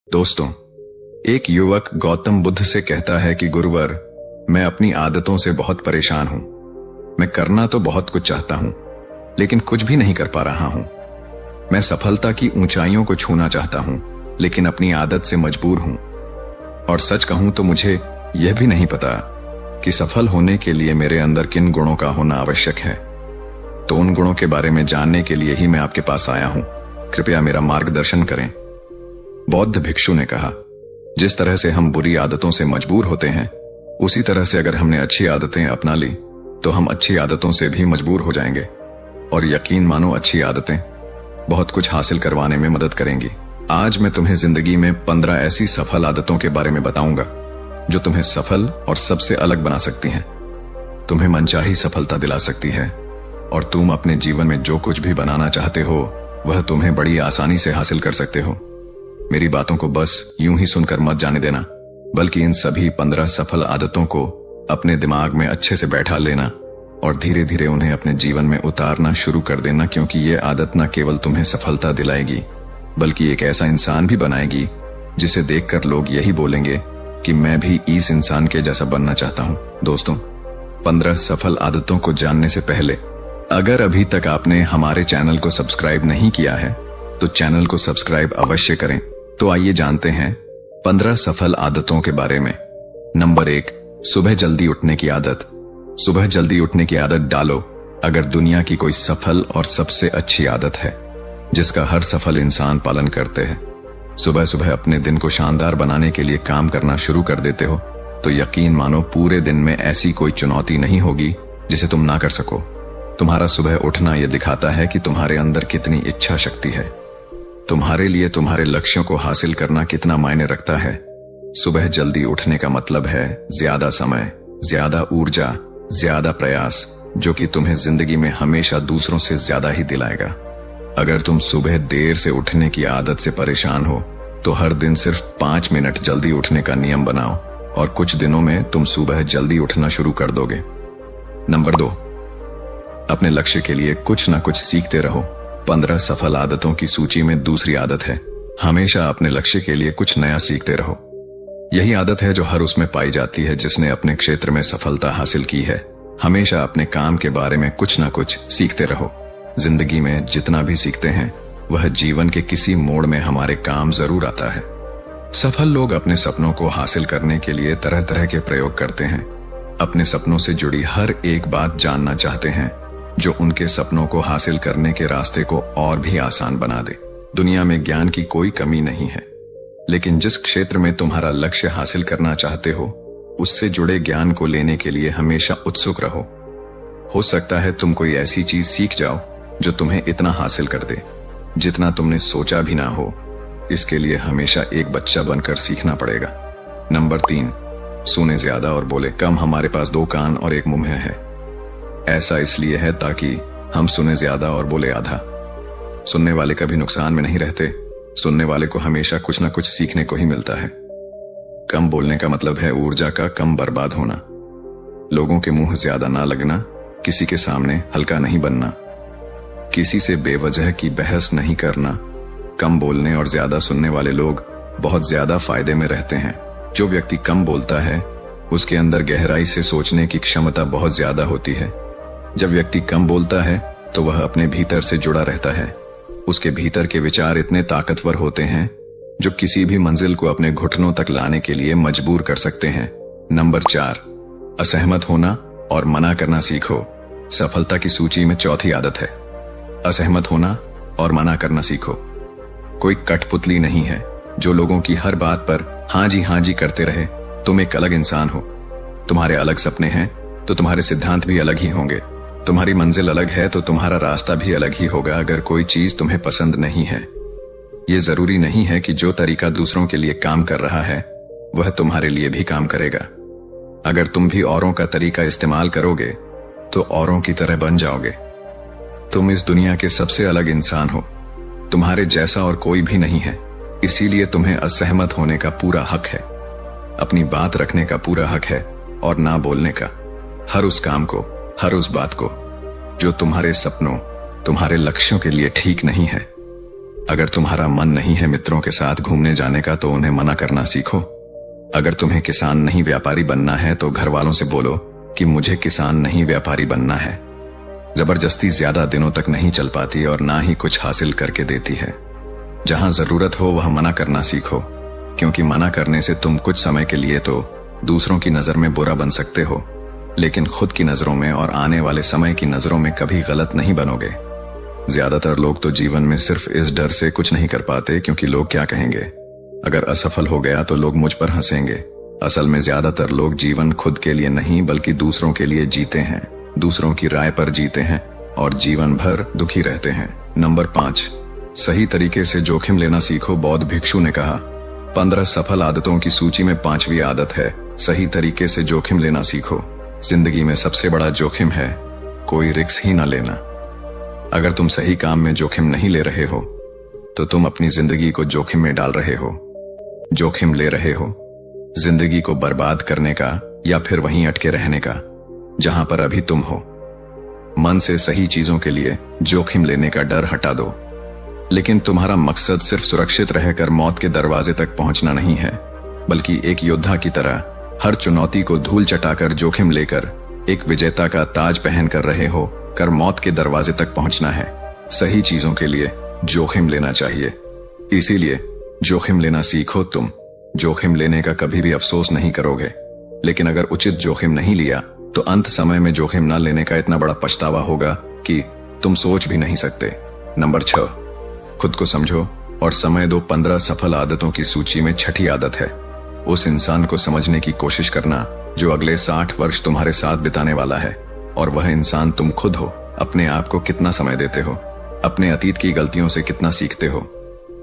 दोस्तों, एक युवक गौतम बुद्ध से कहता है कि गुरुवर, मैं अपनी आदतों से बहुत परेशान हूं। मैं करना तो बहुत कुछ चाहता हूं, लेकिन कुछ भी नहीं कर पा रहा हूं। मैं सफलता की ऊंचाइयों को छूना चाहता हूं, लेकिन अपनी आदत से मजबूर हूं। और सच कहूं तो मुझे यह भी नहीं पता कि सफल होने के लिए मेरे अंदर किन गुणों का होना आवश्यक है। तो उन गुणों के बारे में जानने के लिए ही मैं आपके पास आया हूं। कृपया मेरा मार्गदर्शन करें। बौद्ध भिक्षु ने कहा, जिस तरह से हम बुरी आदतों से मजबूर होते हैं, उसी तरह से अगर हमने अच्छी आदतें अपना ली तो हम अच्छी आदतों से भी मजबूर हो जाएंगे। और यकीन मानो, अच्छी आदतें बहुत कुछ हासिल करवाने में मदद करेंगी। आज मैं तुम्हें जिंदगी में 15 ऐसी सफल आदतों के बारे में बताऊंगा जो तुम्हें सफल और सबसे अलग बना सकती हैं, तुम्हें मनचाही सफलता दिला सकती है, और तुम अपने जीवन में जो कुछ भी बनाना चाहते हो वह तुम्हें बड़ी आसानी से हासिल कर सकते हो। मेरी बातों को बस यूं ही सुनकर मत जाने देना, बल्कि इन सभी 15 सफल आदतों को अपने दिमाग में अच्छे से बैठा लेना और धीरे धीरे उन्हें अपने जीवन में उतारना शुरू कर देना, क्योंकि ये आदत न केवल तुम्हें सफलता दिलाएगी, बल्कि एक ऐसा इंसान भी बनाएगी जिसे देखकर लोग यही बोलेंगे कि मैं भी इस इंसान के जैसा बनना चाहता हूं। दोस्तों, 15 सफल आदतों को जानने से पहले, अगर अभी तक आपने हमारे चैनल को सब्सक्राइब नहीं किया है तो चैनल को सब्सक्राइब अवश्य करें। तो आइए जानते हैं 15 सफल आदतों के बारे में। नंबर 1, सुबह जल्दी उठने की आदत। सुबह जल्दी उठने की आदत डालो अगर दुनिया की कोई सफल और सबसे अच्छी आदत है जिसका हर सफल इंसान पालन करते हैं। सुबह सुबह अपने दिन को शानदार बनाने के लिए काम करना शुरू कर देते हो तो यकीन मानो, पूरे दिन में ऐसी कोई चुनौती नहीं होगी जिसे तुम ना कर सको। तुम्हारा सुबह उठना यह दिखाता है कि तुम्हारे अंदर कितनी इच्छा शक्ति है, तुम्हारे लिए तुम्हारे लक्ष्यों को हासिल करना कितना मायने रखता है। सुबह जल्दी उठने का मतलब है ज्यादा समय, ज्यादा ऊर्जा, ज्यादा प्रयास, जो कि तुम्हें जिंदगी में हमेशा दूसरों से ज्यादा ही दिलाएगा। अगर तुम सुबह देर से उठने की आदत से परेशान हो तो हर दिन सिर्फ 5 मिनट जल्दी उठने का नियम बनाओ और कुछ दिनों में तुम सुबह जल्दी उठना शुरू कर दोगे। नंबर 2, अपने लक्ष्य के लिए कुछ ना कुछ सीखते रहो। 15 सफल आदतों की सूची में दूसरी आदत है, हमेशा अपने लक्ष्य के लिए कुछ नया सीखते रहो। यही आदत है जो हर उसमें पाई जाती है जिसने अपने क्षेत्र में सफलता हासिल की है। हमेशा अपने काम के बारे में कुछ ना कुछ सीखते रहो। जिंदगी में जितना भी सीखते हैं वह जीवन के किसी मोड़ में हमारे काम जरूर आता है। सफल लोग अपने सपनों को हासिल करने के लिए तरह तरह के प्रयोग करते हैं। अपने सपनों से जुड़ी हर एक बात जानना चाहते हैं जो उनके सपनों को हासिल करने के रास्ते को और भी आसान बना दे। दुनिया में ज्ञान की कोई कमी नहीं है, लेकिन जिस क्षेत्र में तुम्हारा लक्ष्य हासिल करना चाहते हो उससे जुड़े ज्ञान को लेने के लिए हमेशा उत्सुक रहो। हो सकता है तुम कोई ऐसी चीज सीख जाओ जो तुम्हें इतना हासिल कर दे जितना तुमने सोचा भी ना हो। इसके लिए हमेशा एक बच्चा बनकर सीखना पड़ेगा। नंबर 3, सुने ज्यादा और बोले कम। हमारे पास 2 कान और 1 मुंह है। ऐसा इसलिए है ताकि हम सुने ज्यादा और बोले आधा। सुनने वाले कभी नुकसान में नहीं रहते, सुनने वाले को हमेशा कुछ ना कुछ सीखने को ही मिलता है। कम बोलने का मतलब है ऊर्जा का कम बर्बाद होना, लोगों के मुंह ज्यादा ना लगना, किसी के सामने हल्का नहीं बनना, किसी से बेवजह की बहस नहीं करना। कम बोलने और ज्यादा सुनने वाले लोग बहुत ज्यादा फायदे में रहते हैं। जो व्यक्ति कम बोलता है उसके अंदर गहराई से सोचने की क्षमता बहुत ज्यादा होती है। जब व्यक्ति कम बोलता है तो वह अपने भीतर से जुड़ा रहता है। उसके भीतर के विचार इतने ताकतवर होते हैं जो किसी भी मंजिल को अपने घुटनों तक लाने के लिए मजबूर कर सकते हैं। नंबर 4, असहमत होना और मना करना सीखो। सफलता की सूची में चौथी आदत है, असहमत होना और मना करना सीखो। कोई कठपुतली नहीं है जो लोगों की हर बात पर हाँ जी करते रहे। तुम एक अलग इंसान हो, तुम्हारे अलग सपने हैं तो तुम्हारे सिद्धांत भी अलग ही होंगे। तुम्हारी मंजिल अलग है तो तुम्हारा रास्ता भी अलग ही होगा। अगर कोई चीज तुम्हें पसंद नहीं है, ये जरूरी नहीं है कि जो तरीका दूसरों के लिए काम कर रहा है वह तुम्हारे लिए भी काम करेगा। अगर तुम भी औरों का तरीका इस्तेमाल करोगे तो औरों की तरह बन जाओगे। तुम इस दुनिया के सबसे अलग इंसान हो, तुम्हारे जैसा और कोई भी नहीं है। इसीलिए तुम्हें असहमत होने का पूरा हक है, अपनी बात रखने का पूरा हक है और ना बोलने का। हर उस काम को, हर उस बात को जो तुम्हारे सपनों, तुम्हारे लक्ष्यों के लिए ठीक नहीं है, अगर तुम्हारा मन नहीं है मित्रों के साथ घूमने जाने का तो उन्हें मना करना सीखो। अगर तुम्हें किसान नहीं व्यापारी बनना है तो घर वालों से बोलो कि मुझे किसान नहीं व्यापारी बनना है। जबरदस्ती ज्यादा दिनों तक नहीं चल पाती और ना ही कुछ हासिल करके देती है। जहां जरूरत हो वह मना करना सीखो, क्योंकि मना करने से तुम कुछ समय के लिए तो दूसरों की नजर में बुरा बन सकते हो, लेकिन खुद की नजरों में और आने वाले समय की नजरों में कभी गलत नहीं बनोगे। ज्यादातर लोग तो जीवन में सिर्फ इस डर से कुछ नहीं कर पाते क्योंकि लोग क्या कहेंगे। अगर असफल हो गया तो लोग मुझ पर हंसेंगे। असल में ज्यादातर लोग जीवन खुद के लिए नहीं बल्कि दूसरों के लिए जीते हैं, दूसरों की राय पर जीते हैं और जीवन भर दुखी रहते हैं। नंबर 5, सही तरीके से जोखिम लेना सीखो। बौद्ध भिक्षु ने कहा, 15 सफल आदतों की सूची में 5वीं आदत है सही तरीके से जोखिम लेना सीखो। जिंदगी में सबसे बड़ा जोखिम है कोई रिस्क ही ना लेना। अगर तुम सही काम में जोखिम नहीं ले रहे हो तो तुम अपनी जिंदगी को जोखिम में डाल रहे हो। जोखिम ले रहे हो जिंदगी को बर्बाद करने का या फिर वहीं अटके रहने का जहां पर अभी तुम हो। मन से सही चीजों के लिए जोखिम लेने का डर हटा दो। लेकिन तुम्हारा मकसद सिर्फ सुरक्षित रहकर मौत के दरवाजे तक पहुंचना नहीं है, बल्कि एक योद्धा की तरह हर चुनौती को धूल चटाकर जोखिम लेकर एक विजेता का ताज पहन कर रहे हो कर मौत के दरवाजे तक पहुंचना है। सही चीजों के लिए जोखिम लेना चाहिए, इसीलिए जोखिम लेना सीखो। तुम जोखिम लेने का कभी भी अफसोस नहीं करोगे, लेकिन अगर उचित जोखिम नहीं लिया तो अंत समय में जोखिम न लेने का इतना बड़ा पछतावा होगा कि तुम सोच भी नहीं सकते। नंबर 6, खुद को समझो और समय दो। 15 सफल आदतों की सूची में 6ठी आदत है उस इंसान को समझने की कोशिश करना जो अगले 60 वर्ष तुम्हारे साथ बिताने वाला है, और वह इंसान तुम खुद हो। अपने आप को कितना समय देते हो, अपने अतीत की गलतियों से कितना सीखते हो,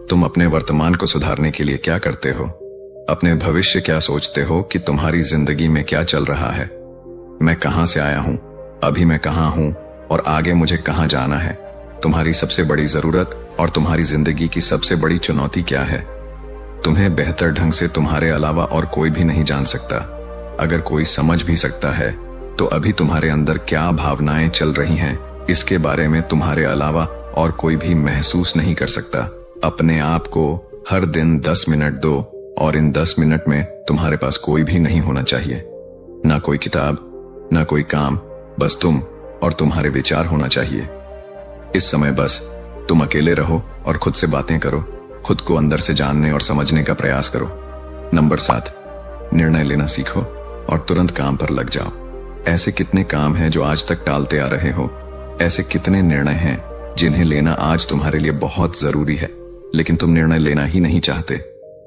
तुम अपने वर्तमान को सुधारने के लिए क्या करते हो, अपने भविष्य क्या सोचते हो कि तुम्हारी जिंदगी में क्या चल रहा है। मैं कहां से आया हूं, अभी मैं कहां हूं और आगे मुझे कहां जाना है। तुम्हारी सबसे बड़ी जरूरत और तुम्हारी जिंदगी की सबसे बड़ी चुनौती क्या है। तुम्हें बेहतर ढंग से तुम्हारे अलावा और कोई भी नहीं जान सकता। अगर कोई समझ भी सकता है तो अभी तुम्हारे अंदर क्या भावनाएं चल रही हैं इसके बारे में तुम्हारे अलावा और कोई भी महसूस नहीं कर सकता। अपने आप को हर दिन 10 मिनट दो और इन 10 मिनट में तुम्हारे पास कोई भी नहीं होना चाहिए, ना कोई किताब, ना कोई काम, बस तुम और तुम्हारे विचार होना चाहिए। इस समय बस तुम अकेले रहो और खुद से बातें करो, खुद को अंदर से जानने और समझने का प्रयास करो। नंबर 7, निर्णय लेना सीखो और तुरंत काम पर लग जाओ। ऐसे कितने काम हैं जो आज तक टालते आ रहे हो। ऐसे कितने निर्णय हैं जिन्हें लेना आज तुम्हारे लिए बहुत जरूरी है, लेकिन तुम निर्णय लेना ही नहीं चाहते,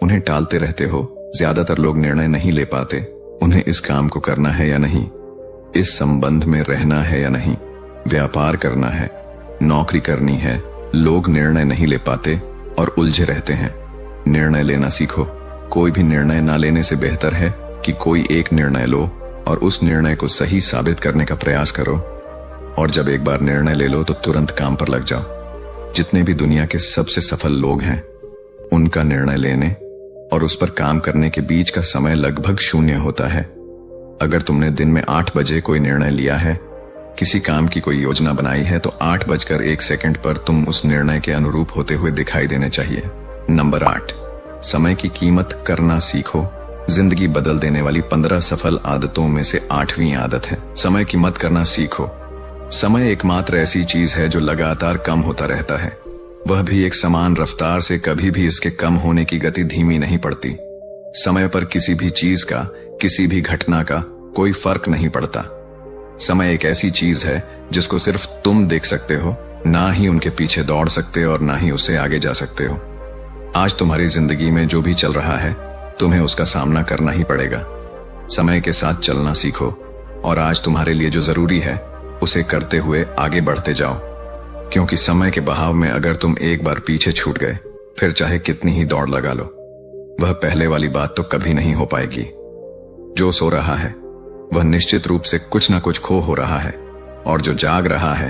उन्हें टालते रहते हो। ज्यादातर लोग निर्णय नहीं ले पाते, उन्हें इस काम को करना है या नहीं, इस संबंध में रहना है या नहीं, व्यापार करना है, नौकरी करनी है। लोग निर्णय नहीं ले पाते और उलझे रहते हैं। निर्णय लेना सीखो। कोई भी निर्णय ना लेने से बेहतर है कि कोई एक निर्णय लो और उस निर्णय को सही साबित करने का प्रयास करो, और जब एक बार निर्णय ले लो तो तुरंत काम पर लग जाओ। जितने भी दुनिया के सबसे सफल लोग हैं उनका निर्णय लेने और उस पर काम करने के बीच का समय लगभग 0 होता है। अगर तुमने दिन में 8 बजे कोई निर्णय लिया है, किसी काम की कोई योजना बनाई है, तो 8:01 पर तुम उस निर्णय के अनुरूप होते हुए दिखाई देने चाहिए। नंबर 8, समय की कीमत करना सीखो। जिंदगी बदल देने वाली 15 सफल आदतों में से 8वीं आदत है समय की कीमत करना सीखो। समय एकमात्र ऐसी चीज है जो लगातार कम होता रहता है, वह भी एक समान रफ्तार से। कभी भी इसके कम होने की गति धीमी नहीं पड़ती। समय पर किसी भी चीज का, किसी भी घटना का कोई फर्क नहीं पड़ता। समय एक ऐसी चीज है जिसको सिर्फ तुम देख सकते हो, ना ही उनके पीछे दौड़ सकते और ना ही उससे आगे जा सकते हो। आज तुम्हारी जिंदगी में जो भी चल रहा है तुम्हें उसका सामना करना ही पड़ेगा। समय के साथ चलना सीखो और आज तुम्हारे लिए जो जरूरी है उसे करते हुए आगे बढ़ते जाओ, क्योंकि समय के बहाव में अगर तुम एक बार पीछे छूट गए फिर चाहे कितनी ही दौड़ लगा लो, वह पहले वाली बात तो कभी नहीं हो पाएगी। जो सो रहा है वह निश्चित रूप से कुछ ना कुछ खो हो रहा है, और जो जाग रहा है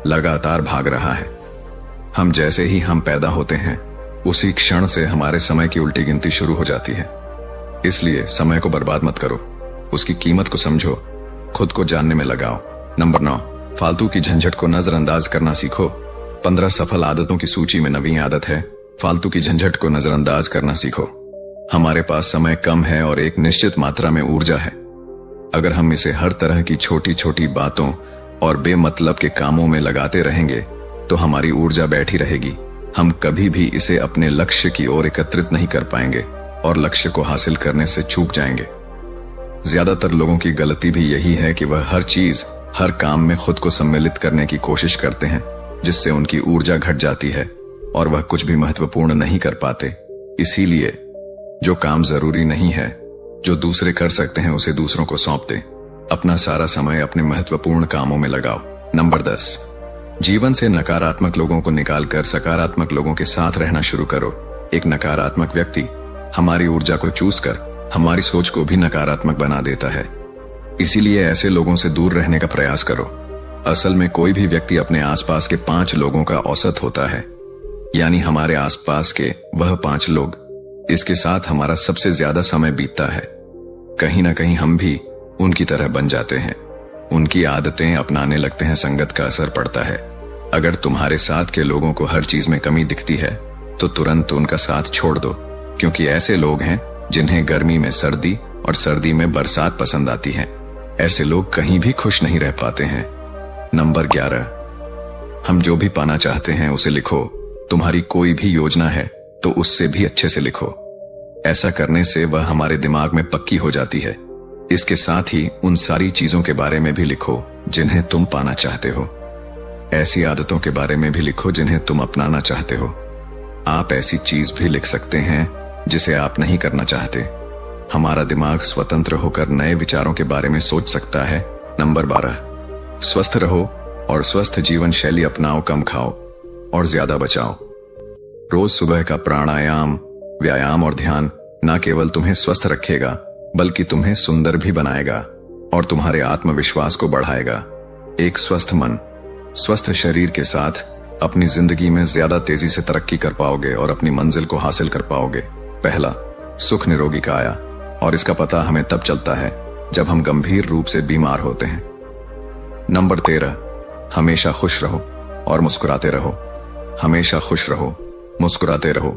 लगातार भाग रहा है। हम जैसे ही हम पैदा होते हैं उसी क्षण से हमारे समय की उल्टी गिनती शुरू हो जाती है। इसलिए समय को बर्बाद मत करो, उसकी कीमत को समझो, खुद को जानने में लगाओ। नंबर 9, फालतू की झंझट को नजरअंदाज करना सीखो। 15 सफल आदतों की सूची में 9वीं आदत है फालतू की झंझट को नजरअंदाज करना सीखो। हमारे पास समय कम है और एक निश्चित मात्रा में ऊर्जा है। अगर हम इसे हर तरह की छोटी छोटी बातों और बेमतलब के कामों में लगाते रहेंगे तो हमारी ऊर्जा बैठी रहेगी। हम कभी भी इसे अपने लक्ष्य की ओर एकत्रित नहीं कर पाएंगे और लक्ष्य को हासिल करने से चूक जाएंगे। ज्यादातर लोगों की गलती भी यही है कि वह हर चीज, हर काम में खुद को सम्मिलित करने की कोशिश करते हैं, जिससे उनकी ऊर्जा घट जाती है और वह कुछ भी महत्वपूर्ण नहीं कर पाते। इसीलिए जो काम जरूरी नहीं है, जो दूसरे कर सकते हैं, उसे दूसरों को सौंप दें। अपना सारा समय अपने महत्वपूर्ण कामों में लगाओ। नंबर 10, जीवन से नकारात्मक लोगों को निकालकर सकारात्मक लोगों के साथ रहना शुरू करो। एक नकारात्मक व्यक्ति हमारी ऊर्जा को चूस कर हमारी सोच को भी नकारात्मक बना देता है। इसीलिए ऐसे लोगों से दूर रहने का प्रयास करो। असल में कोई भी व्यक्ति अपने आसपास के 5 लोगों का औसत होता है, यानी हमारे आसपास के वह 5 लोग, इसके साथ हमारा सबसे ज्यादा समय बीतता है। कहीं ना कहीं हम भी उनकी तरह बन जाते हैं, उनकी आदतें अपनाने लगते हैं, संगत का असर पड़ता है। अगर तुम्हारे साथ के लोगों को हर चीज में कमी दिखती है तो तुरंत उनका साथ छोड़ दो, क्योंकि ऐसे लोग हैं जिन्हें गर्मी में सर्दी और सर्दी में बरसात पसंद आती है। ऐसे लोग कहीं भी खुश नहीं रह पाते हैं। नंबर 11, हम जो भी पाना चाहते हैं उसे लिखो। तुम्हारी कोई भी योजना है तो उससे भी अच्छे से लिखो। ऐसा करने से वह हमारे दिमाग में पक्की हो जाती है। इसके साथ ही उन सारी चीजों के बारे में भी लिखो जिन्हें तुम पाना चाहते हो। ऐसी आदतों के बारे में भी लिखो जिन्हें तुम अपनाना चाहते हो। आप ऐसी चीज भी लिख सकते हैं जिसे आप नहीं करना चाहते। हमारा दिमाग स्वतंत्र होकर नए विचारों के बारे में सोच सकता है। नंबर 12, स्वस्थ रहो और स्वस्थ जीवन शैली अपनाओ। कम खाओ और ज्यादा बचाओ। रोज सुबह का प्राणायाम, व्यायाम और ध्यान न केवल तुम्हें स्वस्थ रखेगा बल्कि तुम्हें सुंदर भी बनाएगा और तुम्हारे आत्मविश्वास को बढ़ाएगा। एक स्वस्थ मन, स्वस्थ शरीर के साथ अपनी जिंदगी में ज्यादा तेजी से तरक्की कर पाओगे और अपनी मंजिल को हासिल कर पाओगे। पहला, सुख निरोगी काया, और इसका पता हमें तब चलता है जब हम गंभीर रूप से बीमार होते हैं। नंबर 13, हमेशा खुश रहो और मुस्कुराते रहो। हमेशा खुश रहो, मुस्कुराते रहो।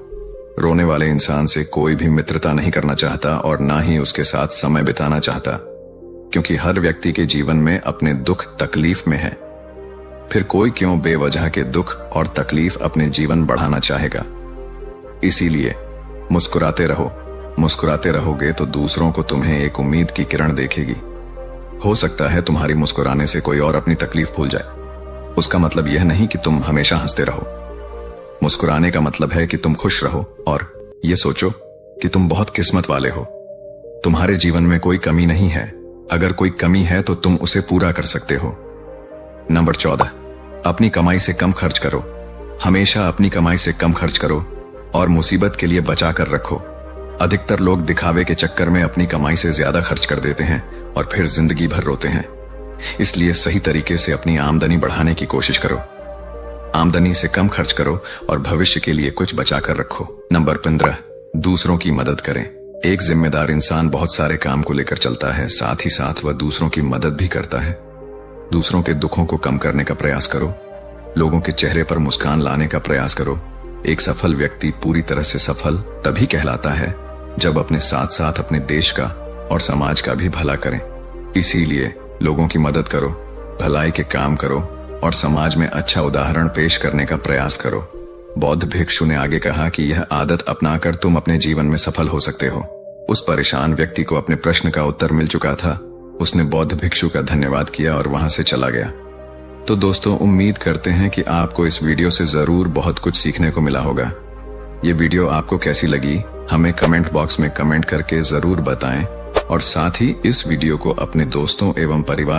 रोने वाले इंसान से कोई भी मित्रता नहीं करना चाहता और ना ही उसके साथ समय बिताना चाहता, क्योंकि हर व्यक्ति के जीवन में अपने दुख तकलीफ में है। फिर कोई क्यों बेवजह के दुख और तकलीफ अपने जीवन बढ़ाना चाहेगा। इसीलिए मुस्कुराते रहो। मुस्कुराते रहोगे तो दूसरों को तुम्हें एक उम्मीद की किरण देखेगी। हो सकता है तुम्हारी मुस्कुराने से कोई और अपनी तकलीफ भूल जाए। उसका मतलब यह नहीं कि तुम हमेशा हंसते रहो। मुस्कुराने का मतलब है कि तुम खुश रहो और ये सोचो कि तुम बहुत किस्मत वाले हो। तुम्हारे जीवन में कोई कमी नहीं है। अगर कोई कमी है तो तुम उसे पूरा कर सकते हो। नंबर 14, अपनी कमाई से कम खर्च करो। हमेशा अपनी कमाई से कम खर्च करो और मुसीबत के लिए बचा कर रखो। अधिकतर लोग दिखावे के चक्कर में अपनी कमाई से ज्यादा खर्च कर देते हैं और फिर जिंदगी भर रोते हैं। इसलिए सही तरीके से अपनी आमदनी बढ़ाने की कोशिश करो। आमदनी से कम खर्च करो और भविष्य के लिए कुछ बचा कर रखो। नंबर 15, दूसरों की मदद करें। एक जिम्मेदार इंसान बहुत सारे काम को लेकर चलता है, साथ ही साथ वह दूसरों की मदद भी करता है। दूसरों के दुखों को कम करने का प्रयास करो। लोगों के चेहरे पर मुस्कान लाने का प्रयास करो। एक सफल व्यक्ति पूरी तरह से सफल तभी कहलाता है जब अपने साथ साथ अपने देश का और समाज का भी भला करें। इसीलिए लोगों की मदद करो, भलाई के काम करो और समाज में अच्छा उदाहरण पेश करने का प्रयास करो। बौद्ध भिक्षु ने आगे कहा कि यह आदत अपनाकर तुम अपने जीवन में सफल हो सकते हो। उस परेशान व्यक्ति को अपने प्रश्न का उत्तर मिल चुका था। उसने बौद्ध भिक्षु का धन्यवाद किया और वहां से चला गया। तो दोस्तों, उम्मीद करते हैं कि आपको इस वीडियो से जरूर बहुत कुछ सीखने को मिला होगा। ये वीडियो आपको कैसी लगी हमें कमेंट बॉक्स में कमेंट करके जरूर बताएं और साथ ही इस वीडियो को अपने दोस्तों एवं परिवार